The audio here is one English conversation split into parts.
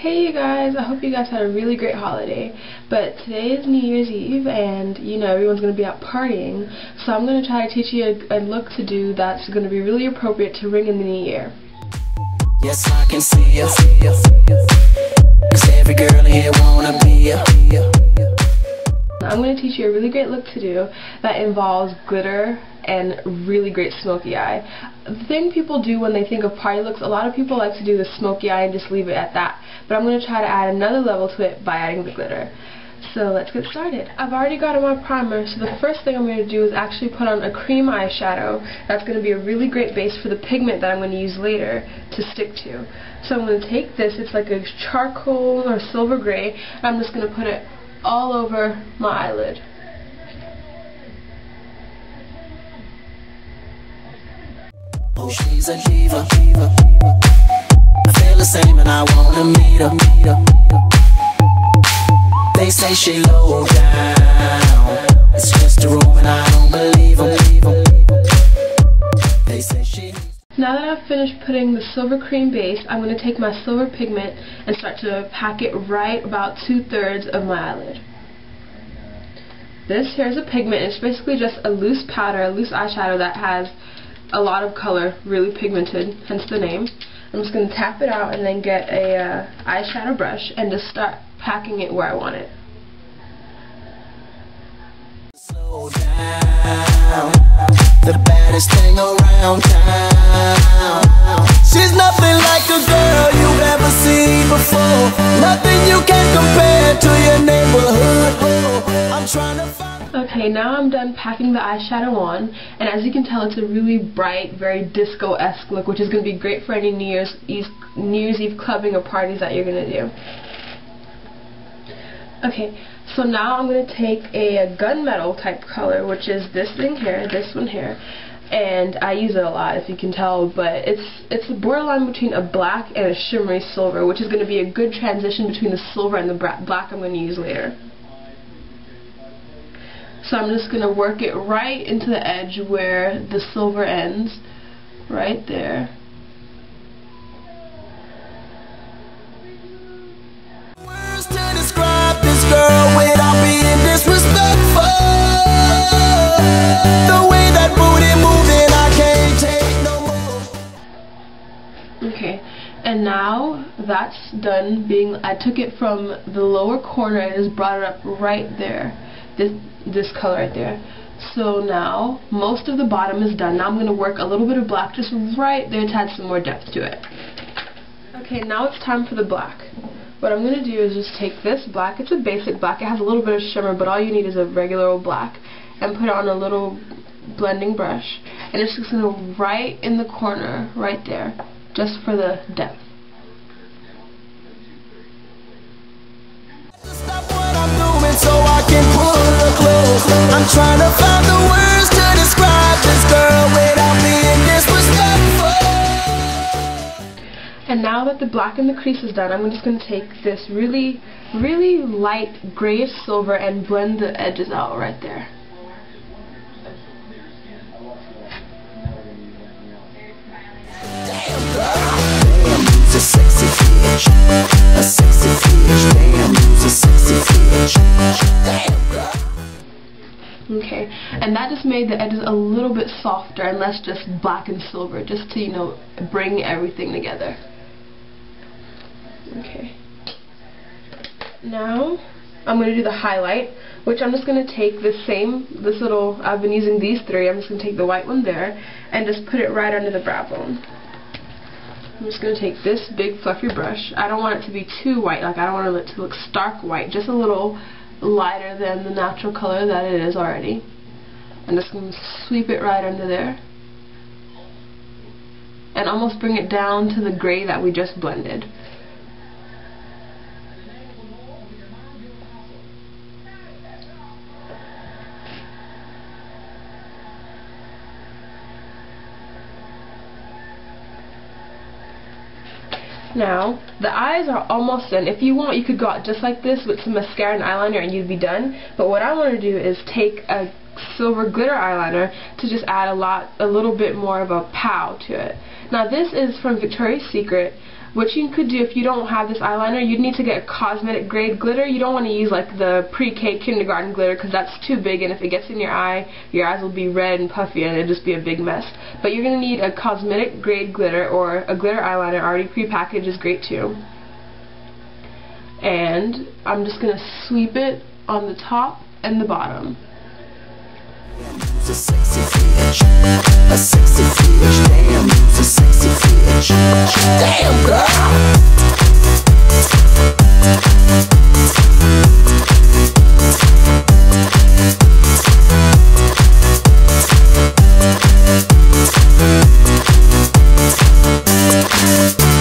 Hey you guys, I hope you guys had a really great holiday, but today is New Year's Eve and you know everyone's going to be out partying, so I'm going to try to teach you a look to do that's going to be really appropriate to ring in the new year. Yes, I can see you, 'cause every girl here wanna be you. I'm going to teach you a really great look to do that involves glitter and really great smoky eye. The thing people do when they think of party looks, a lot of people like to do the smoky eye and just leave it at that. But I'm going to try to add another level to it by adding the glitter. So let's get started. I've already got on my primer, so the first thing I'm going to do is actually put on a cream eyeshadow. That's going to be a really great base for the pigment that I'm going to use later to stick to. So I'm going to take this, it's like a charcoal or silver gray, and I'm just going to put it all over my eyelid. Oh, she's a diva. I feel the same and I wanna meet her. They say she low down. It's just a room and I don't believe them. They say she... Now that I've finished putting the silver cream base, I'm going to take my silver pigment and start to pack it right about 2/3 of my eyelid. This here is a pigment. It's basically just a loose powder, a loose eyeshadow that has a lot of color, really pigmented, hence the name. I'm just going to tap it out and then get a eyeshadow brush and just start packing it where I want it. Slow down, the baddest thing around town. She's nothing like a girl you've ever seen before. Nothing you can compare to your neighborhood. I'm trying to find... Okay, now I'm done packing the eyeshadow on, and as you can tell, it's a really bright, very disco-esque look, which is going to be great for any New Year's Eve clubbing or parties that you're going to do. Okay, so now I'm going to take a gunmetal type color, which is this thing here, this one here, and I use it a lot, if you can tell, but it's a borderline between a black and a shimmery silver, which is going to be a good transition between the silver and the black I'm going to use later. So I'm just going to work it right into the edge where the silver ends, right there. Words to describe this girl without being disrespectful. The way that booty moving, I can't take no more. Okay, and now that's done being, I took it from the lower corner and just brought it up right there. This color right there. So now most of the bottom is done. Now I'm going to work a little bit of black just right there to add some more depth to it. Okay, now it's time for the black. What I'm going to do is just take this black. It's a basic black. It has a little bit of shimmer, but all you need is a regular old black, and put it on a little blending brush, and it's just going to go right in the corner right there, just for the depth. So I can pull her close. I'm trying to find the words to describe this girl without being disrespectful. And now that the black in the crease is done, I'm just going to take this really, really light grayish silver and blend the edges out right there. Damn girl, it's a sexy fish, a sexy fish. Damn, it's a sexy fish. Damn girl. Okay, and that just made the edges a little bit softer and less just black and silver, just to, you know, bring everything together. Okay. Now I'm going to do the highlight, which I'm just going to take this little, I've been using these three, I'm just going to take the white one there and just put it right under the brow bone. I'm just going to take this big fluffy brush. I don't want it to be too white, like I don't want it to look stark white, just a little lighter than the natural color that it is already. I'm just going to sweep it right under there and almost bring it down to the gray that we just blended. Now, the eyes are almost done. If you want, you could go out just like this with some mascara and eyeliner and you'd be done. But what I want to do is take a silver glitter eyeliner to just add a little bit more of a pow to it. Now this is from Victoria's Secret. What you could do if you don't have this eyeliner, you'd need to get a cosmetic grade glitter. You don't want to use like the pre-K kindergarten glitter because that's too big, and if it gets in your eyes will be red and puffy and it'll just be a big mess. But you're going to need a cosmetic grade glitter, or a glitter eyeliner already pre-packaged is great too. And I'm just going to sweep it on the top and the bottom. A sexy bitch, a sexy bitch, damn, a sexy bitch, damn girl.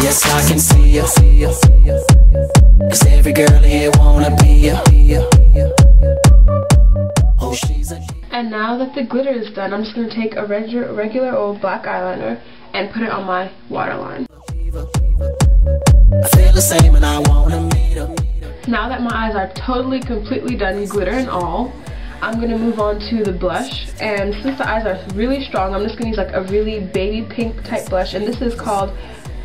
Yes, I can see you, 'cause every girl here wanna be you. Oh, she's a And now that the glitter is done, I'm just going to take a regular old black eyeliner and put it on my waterline. I feel the same and I wanna meet her. Now that my eyes are totally, completely done, glitter and all, I'm going to move on to the blush. And since the eyes are really strong, I'm just going to use like a really baby pink type blush. And this is called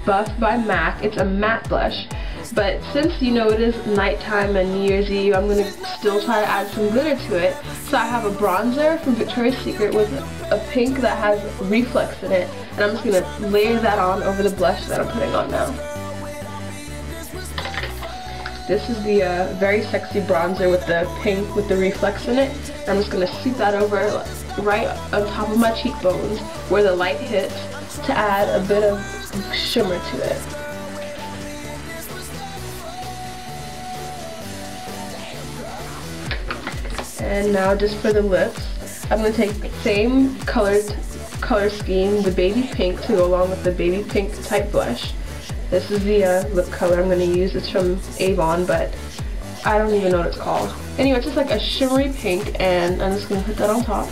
Buff by MAC. It's a matte blush. But since you know it is nighttime and New Year's Eve, I'm going to still try to add some glitter to it. So I have a bronzer from Victoria's Secret with a pink that has reflex in it. And I'm just going to layer that on over the blush that I'm putting on now. This is the very sexy bronzer with the pink with the reflex in it. And I'm just going to sweep that over right on top of my cheekbones where the light hits to add a bit of shimmer to it. And now just for the lips, I'm going to take the same color scheme, the baby pink, to go along with the baby pink type blush. This is the lip color I'm going to use. It's from Avon, but I don't even know what it's called. Anyway, it's just like a shimmery pink, and I'm just going to put that on top.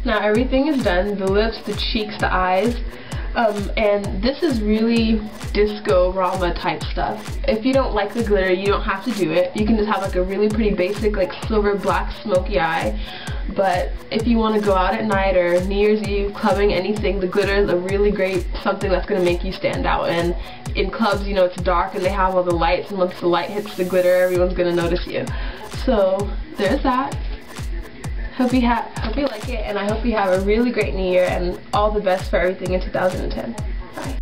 Now everything is done, the lips, the cheeks, the eyes, and this is really disco-rama type stuff. If you don't like the glitter, you don't have to do it. You can just have like a really pretty basic like silver black smoky eye. But if you want to go out at night or New Year's Eve, clubbing, anything, the glitter is a really great something that's going to make you stand out. And in clubs, you know, it's dark and they have all the lights, and once the light hits the glitter, everyone's going to notice you. So there's that. Hope you like it, and I hope you have a really great New Year and all the best for everything in 2010. Bye.